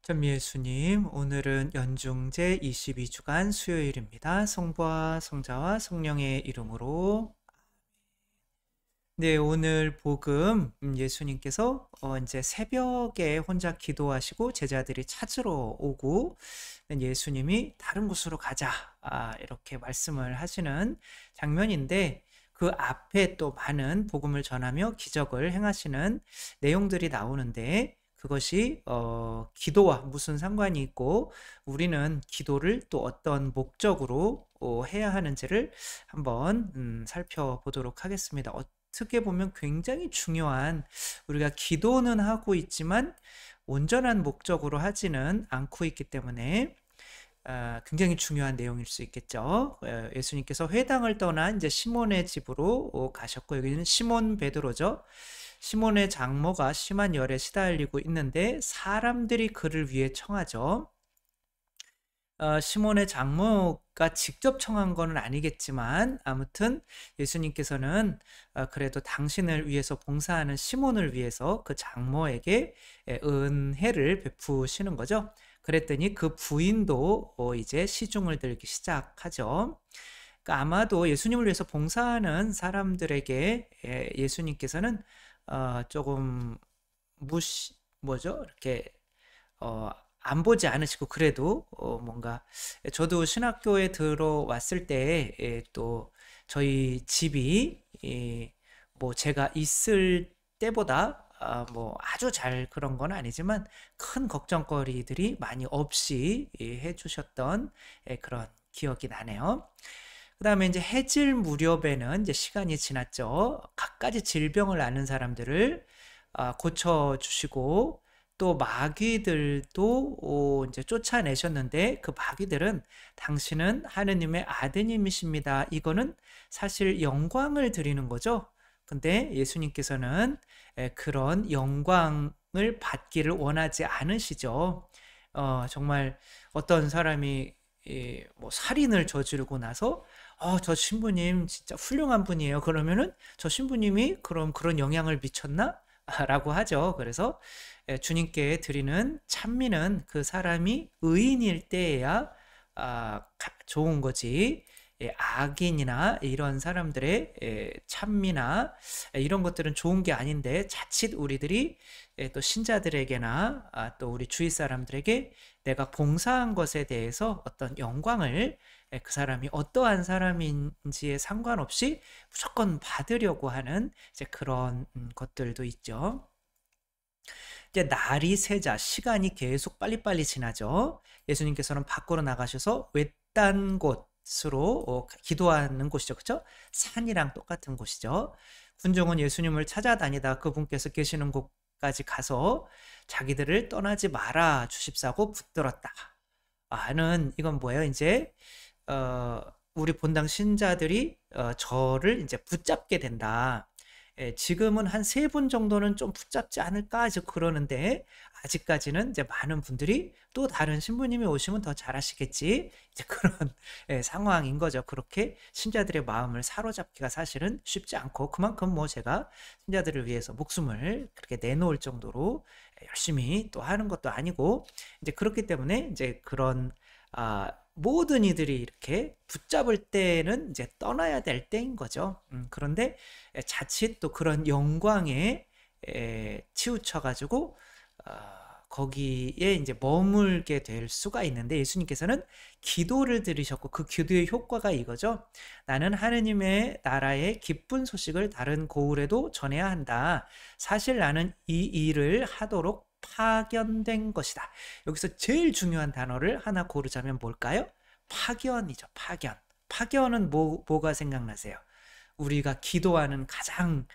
전미예수님, 오늘은 연중제 22주간 수요일입니다. 성부와 성자와 성령의 이름으로. 네, 오늘 복음 예수님께서 이제 새벽에 혼자 기도하시고 제자들이 찾으러 오고 예수님이 다른 곳으로 가자 이렇게 말씀을 하시는 장면인데, 그 앞에 또 많은 복음을 전하며 기적을 행하시는 내용들이 나오는데, 그것이 기도와 무슨 상관이 있고 우리는 기도를 또 어떤 목적으로 해야 하는지를 한번 살펴보도록 하겠습니다. 어떻게 보면 굉장히 중요한, 우리가 기도는 하고 있지만 온전한 목적으로 하지는 않고 있기 때문에 굉장히 중요한 내용일 수 있겠죠. 예수님께서 회당을 떠나 이제 시몬의 집으로 가셨고, 여기는 시몬 베드로죠. 시몬의 장모가 심한 열에 시달리고 있는데 사람들이 그를 위해 청하죠. 시몬의 장모가 직접 청한 건 아니겠지만 아무튼 예수님께서는 그래도 당신을 위해서 봉사하는 시몬을 위해서 그 장모에게 은혜를 베푸시는 거죠. 그랬더니 그 부인도 이제 시중을 들기 시작하죠. 그러니까 아마도 예수님을 위해서 봉사하는 사람들에게 예수님께서는 조금 뭐죠? 이렇게 어, 안 보지 않으시고, 그래도 뭔가, 저도 신학교에 들어왔을 때 또 저희 집이 뭐 제가 있을 때보다 뭐 아주 잘 그런 건 아니지만 큰 걱정거리들이 많이 없이 해주셨던 그런 기억이 나네요. 그 다음에 이제 해질 무렵에는 이제 시간이 지났죠. 갖가지 질병을 앓는 사람들을 고쳐주시고, 또 마귀들도 이제 쫓아내셨는데, 그 마귀들은 당신은 하느님의 아드님이십니다, 이거는 사실 영광을 드리는 거죠. 근데 예수님께서는 그런 영광을 받기를 원하지 않으시죠. 정말 어떤 사람이 뭐 살인을 저지르고 나서 저 신부님 진짜 훌륭한 분이에요, 그러면은 저 신부님이 그럼 그런 영향을 미쳤나? 라고 하죠. 그래서 주님께 드리는 찬미는 그 사람이 의인일 때에야 좋은 거지, 악인이나 이런 사람들의 찬미나 이런 것들은 좋은 게 아닌데, 자칫 우리들이 또 신자들에게나 또 우리 주위 사람들에게 내가 봉사한 것에 대해서 어떤 영광을 그 사람이 어떠한 사람인지에 상관없이 무조건 받으려고 하는 이제 그런 것들도 있죠. 이제 날이 새자 시간이 계속 빨리빨리 지나죠. 예수님께서는 밖으로 나가셔서 외딴 곳으로 기도하는 곳이죠. 그렇죠? 산이랑 똑같은 곳이죠. 군중은 예수님을 찾아다니다 그분께서 계시는 곳까지 가서 자기들을 떠나지 말아 주십사고 붙들었다. 는 이건 뭐예요? 이제 어, 우리 본당 신자들이 저를 이제 붙잡게 된다. 지금은 한 세 분 정도는 좀 붙잡지 않을까 이제 그러는데, 아직까지는 이제 많은 분들이 또 다른 신부님이 오시면 더 잘하시겠지, 이제 그런 상황인 거죠. 그렇게 신자들의 마음을 사로잡기가 사실은 쉽지 않고, 그만큼 뭐 제가 신자들을 위해서 목숨을 그렇게 내놓을 정도로 열심히 또 하는 것도 아니고, 이제 그렇기 때문에 이제 그런 모든 이들이 이렇게 붙잡을 때는 이제 떠나야 될 때인 거죠. 그런데 자칫 또 그런 영광에 치우쳐가지고 거기에 이제 머물게 될 수가 있는데, 예수님께서는 기도를 들으셨고 그 기도의 효과가 이거죠. 나는 하느님의 나라의 기쁜 소식을 다른 고을에도 전해야 한다. 사실 나는 이 일을 하도록 파견된 것이다. 여기서 제일 중요한 단어를 하나 고르자면 뭘까요? 파견이죠. 파견. 파견은 뭐가 생각나세요? 우리가 기도하는 가장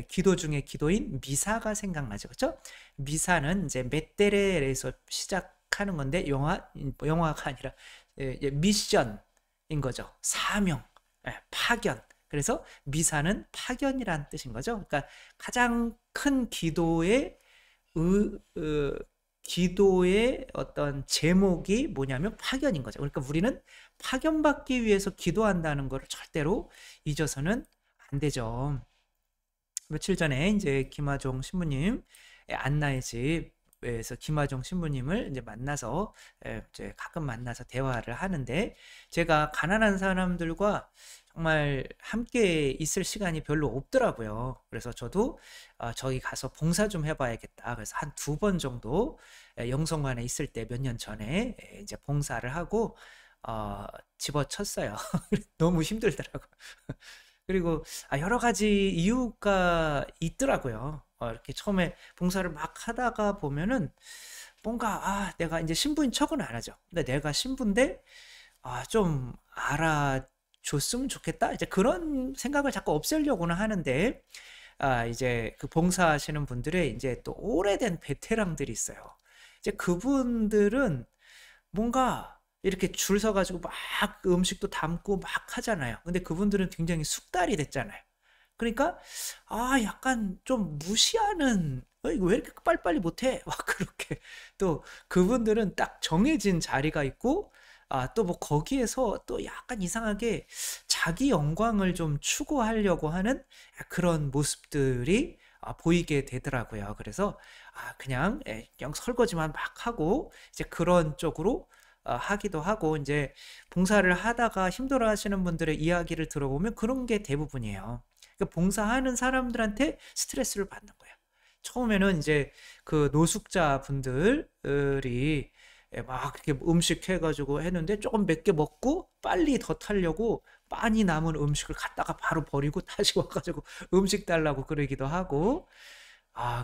기도 중에 기도인 미사가 생각나죠. 그렇죠? 미사는 이제 메테레에서 시작하는 건데, 영화가 아니라 미션인 거죠. 사명, 파견. 그래서 미사는 파견이란 뜻인 거죠. 그러니까 가장 큰 기도의 어떤 제목이 뭐냐면 파견인 거죠. 그러니까 우리는 파견받기 위해서 기도한다는 것을 절대로 잊어서는 안 되죠. 며칠 전에 이제 김하종 신부님 안나의 집 교회에서 김하종 신부님을 이제 만나서 이제 가끔 만나서 대화를 하는데 제가 가난한 사람들과 정말 함께 있을 시간이 별로 없더라고요. 그래서 저도 저기 가서 봉사 좀 해봐야겠다. 그래서 한 2번 정도 영성관에 있을 때 몇 년 전에 이제 봉사를 하고 어, 집어쳤어요. 너무 힘들더라고요. 그리고 여러 가지 이유가 있더라고요. 이렇게 처음에 봉사를 막 하다가 보면은 뭔가 내가 이제 신부인 척은 안 하죠. 근데 내가 신부인데 좀 알아줬으면 좋겠다. 이제 그런 생각을 자꾸 없애려고는 하는데 이제 그 봉사하시는 분들의 이제 또 오래된 베테랑들이 있어요. 이제 그분들은 뭔가 이렇게 줄 서가지고 막 음식도 담고 막 하잖아요. 근데 그분들은 굉장히 숙달이 됐잖아요. 그러니까 약간 좀 무시하는 이거 왜 이렇게 빨리빨리 못해? 막 그렇게 또 그분들은 딱 정해진 자리가 있고 또 뭐 거기에서 또 약간 이상하게 자기 영광을 좀 추구하려고 하는 그런 모습들이 보이게 되더라고요. 그래서 그냥 그냥 설거지만 막 하고 이제 그런 쪽으로 하기도 하고 이제 봉사를 하다가 힘들어 하시는 분들의 이야기를 들어보면 그런 게 대부분이에요. 그러니까 봉사하는 사람들한테 스트레스를 받는 거예요. 처음에는 이제 그 노숙자 분들이 막 이렇게 음식 해가지고 했는데 조금 몇 개 먹고 빨리 더 타려고 많이 남은 음식을 갖다가 바로 버리고 다시 와가지고 음식 달라고 그러기도 하고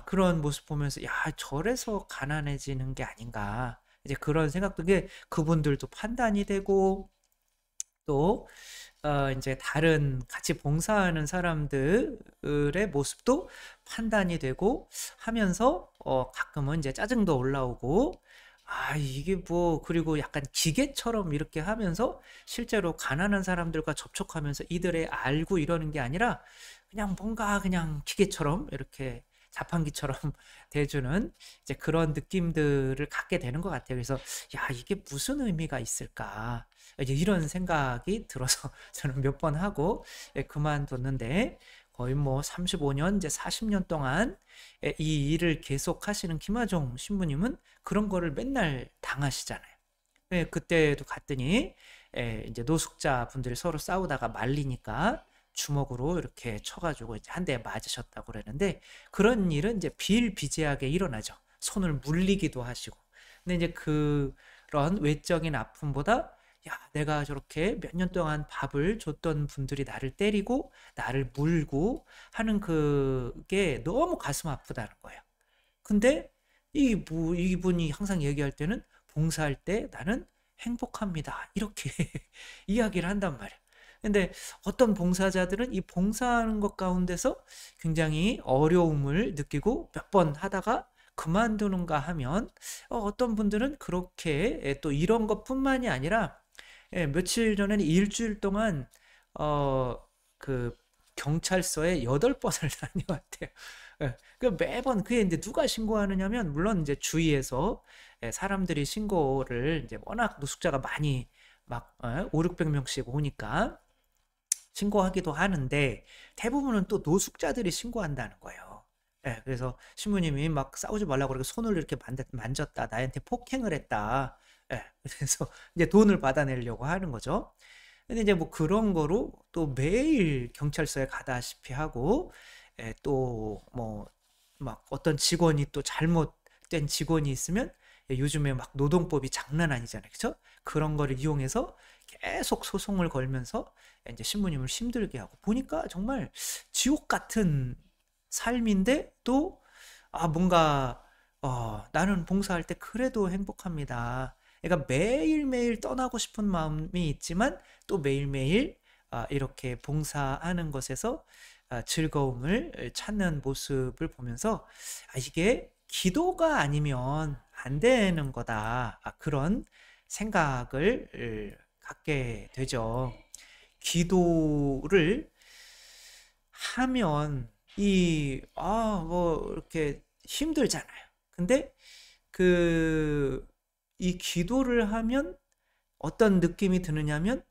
그런 모습 보면서 야 저래서 가난해지는 게 아닌가 이제 그런 생각도 게 그분들도 판단이 되고 또 이제 다른 같이 봉사하는 사람들의 모습도 판단이 되고 하면서 가끔은 이제 짜증도 올라오고 이게 뭐 그리고 약간 기계처럼 이렇게 하면서 실제로 가난한 사람들과 접촉하면서 이들의 알고 이러는 게 아니라 그냥 뭔가 그냥 기계처럼 이렇게 자판기처럼 대주는 이제 그런 느낌들을 갖게 되는 것 같아요. 그래서 야 이게 무슨 의미가 있을까 이제 이런 생각이 들어서 저는 몇 번 하고 그만뒀는데 거의 뭐 35년 이제 40년 동안 이 일을 계속 하시는 김하종 신부님은 그런 거를 맨날 당하시잖아요. 그때도 갔더니 이제 노숙자 분들이 서로 싸우다가 말리니까 주먹으로 이렇게 쳐가지고 이제 한 대 맞으셨다고 그러는데 그런 일은 이제 비일비재하게 일어나죠. 손을 물리기도 하시고. 근데 이제 그런 외적인 아픔보다 야, 내가 저렇게 몇 년 동안 밥을 줬던 분들이 나를 때리고 나를 물고 하는 그게 너무 가슴 아프다는 거예요. 근데 이분이 항상 얘기할 때는 봉사할 때 나는 행복합니다. 이렇게 이야기를 한단 말이에요. 근데 어떤 봉사자들은 이 봉사하는 것 가운데서 굉장히 어려움을 느끼고 몇 번 하다가 그만두는가 하면 어떤 분들은 그렇게 또 이런 것뿐만이 아니라 며칠 전에는 일주일 동안 그 경찰서에 8번을 다녀왔대요. 그 매번 그게 이제 누가 신고하느냐면 물론 이제 주위에서 사람들이 신고를 이제 워낙 노숙자가 많이 막 5, 600명씩 오니까 신고하기도 하는데 대부분은 또 노숙자들이 신고한다는 거예요. 그래서 신부님이 막 싸우지 말라고 그러고 손을 이렇게 만졌다, 나한테 폭행을 했다. 그래서 이제 돈을 받아내려고 하는 거죠. 근데 이제 뭐 그런 거로 또 매일 경찰서에 가다시피 하고 또 뭐 막 어떤 직원이 또 잘못된 직원이 있으면 요즘에 막 노동법이 장난 아니잖아요. 그렇죠? 그런 거를 이용해서 계속 소송을 걸면서 이제 신부님을 힘들게 하고 보니까 정말 지옥 같은 삶인데 또 뭔가 나는 봉사할 때 그래도 행복합니다. 그러니까 매일매일 떠나고 싶은 마음이 있지만 또 매일매일 이렇게 봉사하는 것에서 즐거움을 찾는 모습을 보면서 이게 기도가 아니면 안 되는 거다. 그런 생각을 갖게 되죠. 기도를 하면 뭐 이렇게 힘들잖아요. 근데 이 기도를 하면 어떤 느낌이 드느냐면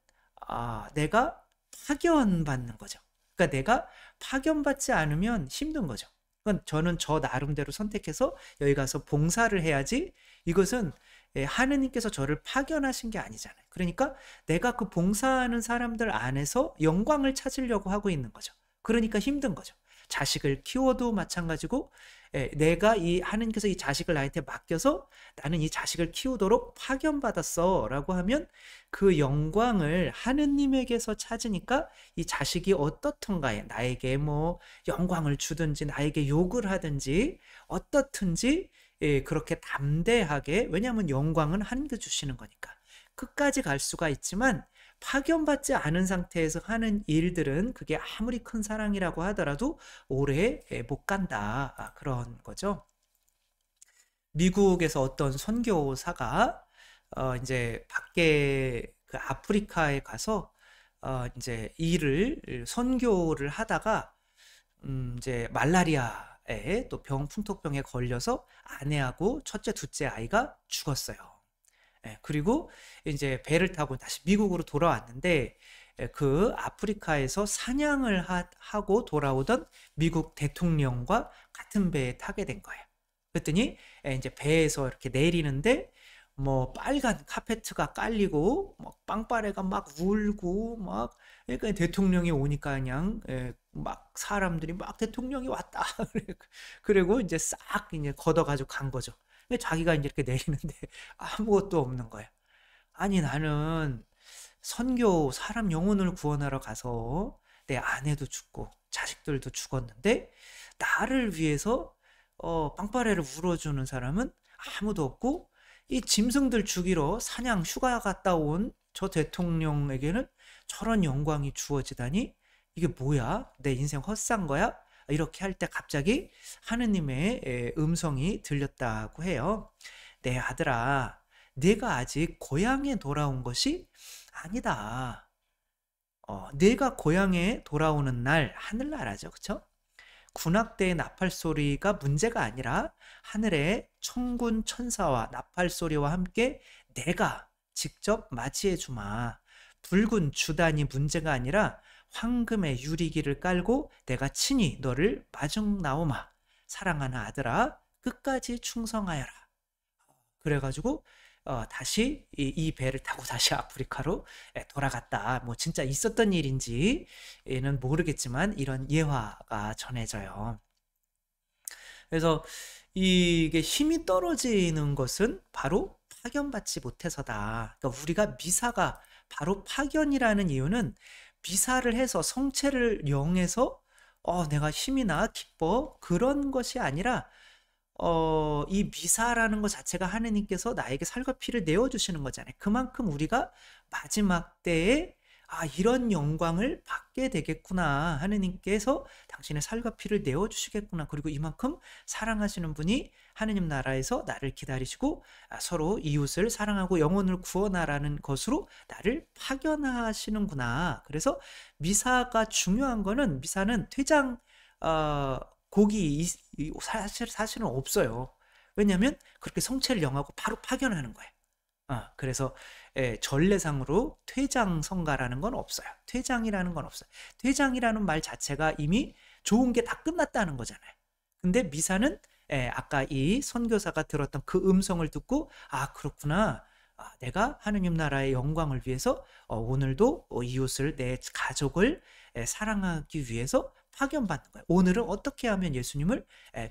내가 파견받는 거죠. 그러니까 내가 파견받지 않으면 힘든 거죠. 그건 저는 저 나름대로 선택해서 여기 가서 봉사를 해야지, 이것은 하느님께서 저를 파견하신 게 아니잖아요. 그러니까 내가 그 봉사하는 사람들 안에서 영광을 찾으려고 하고 있는 거죠. 그러니까 힘든 거죠. 자식을 키워도 마찬가지고, 내가 이 하느님께서 이 자식을 나한테 맡겨서 나는 이 자식을 키우도록 파견받았어 라고 하면 그 영광을 하느님에게서 찾으니까 이 자식이 어떻던가에 나에게 뭐 영광을 주든지 나에게 욕을 하든지 어떻든지 그렇게 담대하게, 왜냐하면 영광은 하느님께서 주시는 거니까 끝까지 갈 수가 있지만, 파견받지 않은 상태에서 하는 일들은 그게 아무리 큰 사랑이라고 하더라도 오래 못 간다. 그런 거죠. 미국에서 어떤 선교사가 이제 밖에 그 아프리카에 가서 이제 선교를 하다가 이제 말라리아에 또 풍토병에 걸려서 아내하고 첫째, 둘째 아이가 죽었어요. 그리고 이제 배를 타고 다시 미국으로 돌아왔는데, 그 아프리카에서 사냥을 하고 돌아오던 미국 대통령과 같은 배에 타게 된 거예요. 그랬더니 이제 배에서 이렇게 내리는데 뭐 빨간 카페트가 깔리고 막 빵빠레가 막 울고 막, 그러니까 대통령이 오니까 그냥 막 사람들이 막 대통령이 왔다 그리고 이제 싹 이제 걷어가지고 간 거죠. 근데 자기가 이제 이렇게 내리는데 아무것도 없는 거예요. 아니, 나는 선교 사람 영혼을 구원하러 가서 내 아내도 죽고 자식들도 죽었는데 나를 위해서 빵빠레를 울어주는 사람은 아무도 없고, 이 짐승들 죽이러 사냥 휴가 갔다 온 저 대통령에게는 저런 영광이 주어지다니, 이게 뭐야? 내 인생 헛산 거야? 이렇게 할 때 갑자기 하느님의 음성이 들렸다고 해요. 내 아들아, 내가 아직 고향에 돌아온 것이 아니다. 내가 고향에 돌아오는 날, 하늘나라죠. 그쵸? 군악대의 나팔 소리가 문제가 아니라 하늘의 천군 천사와 나팔 소리와 함께 내가 직접 맞이해 주마. 붉은 주단이 문제가 아니라 황금의 유리기를 깔고 내가 친히 너를 마중 나오마. 사랑하는 아들아, 끝까지 충성하여라. 그래가지고 다시 이 배를 타고 다시 아프리카로 돌아갔다. 뭐 진짜 있었던 일인지는 모르겠지만 이런 예화가 전해져요. 그래서 이게 힘이 떨어지는 것은 바로 파견받지 못해서다. 그러니까 우리가 미사가 바로 파견이라는 이유는, 미사를 해서 성체를 영해서 내가 힘이 나 기뻐 그런 것이 아니라, 이 미사라는 것 자체가 하느님께서 나에게 살과 피를 내어주시는 거잖아요. 그만큼 우리가 마지막 때에 이런 영광을 받게 되겠구나. 하느님께서 당신의 살과 피를 내어주시겠구나. 그리고 이만큼 사랑하시는 분이 하느님 나라에서 나를 기다리시고 서로 이웃을 사랑하고 영혼을 구원하라는 것으로 나를 파견하시는구나. 그래서 미사가 중요한 거는, 미사는 퇴장 곡이 사실은 없어요. 왜냐하면 그렇게 성체를 영하고 바로 파견하는 거예요. 그래서 전례상으로 퇴장 성가라는 건 없어요. 퇴장이라는 건 없어요. 퇴장이라는 말 자체가 이미 좋은 게 다 끝났다는 거잖아요. 근데 미사는 아까 이 선교사가 들었던 그 음성을 듣고, 그렇구나. 내가 하느님 나라의 영광을 위해서 오늘도 이웃을, 내 가족을 사랑하기 위해서 파견받는 거예요. 오늘은 어떻게 하면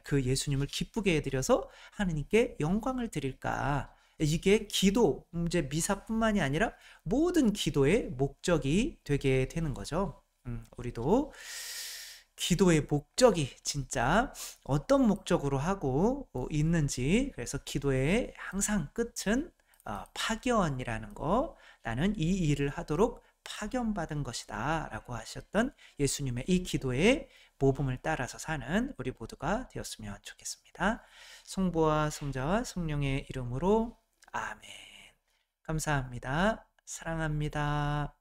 그 예수님을 기쁘게 해드려서 하느님께 영광을 드릴까? 이게 기도, 이제 미사뿐만이 아니라 모든 기도의 목적이 되게 되는 거죠. 우리도 기도의 목적이 진짜 어떤 목적으로 하고 있는지, 그래서 기도의 항상 끝은 파견이라는 거, 나는 이 일을 하도록 파견받은 것이다 라고 하셨던 예수님의 이 기도의 모범을 따라서 사는 우리 모두가 되었으면 좋겠습니다. 성부와 성자와 성령의 이름으로 아멘. 감사합니다. 사랑합니다.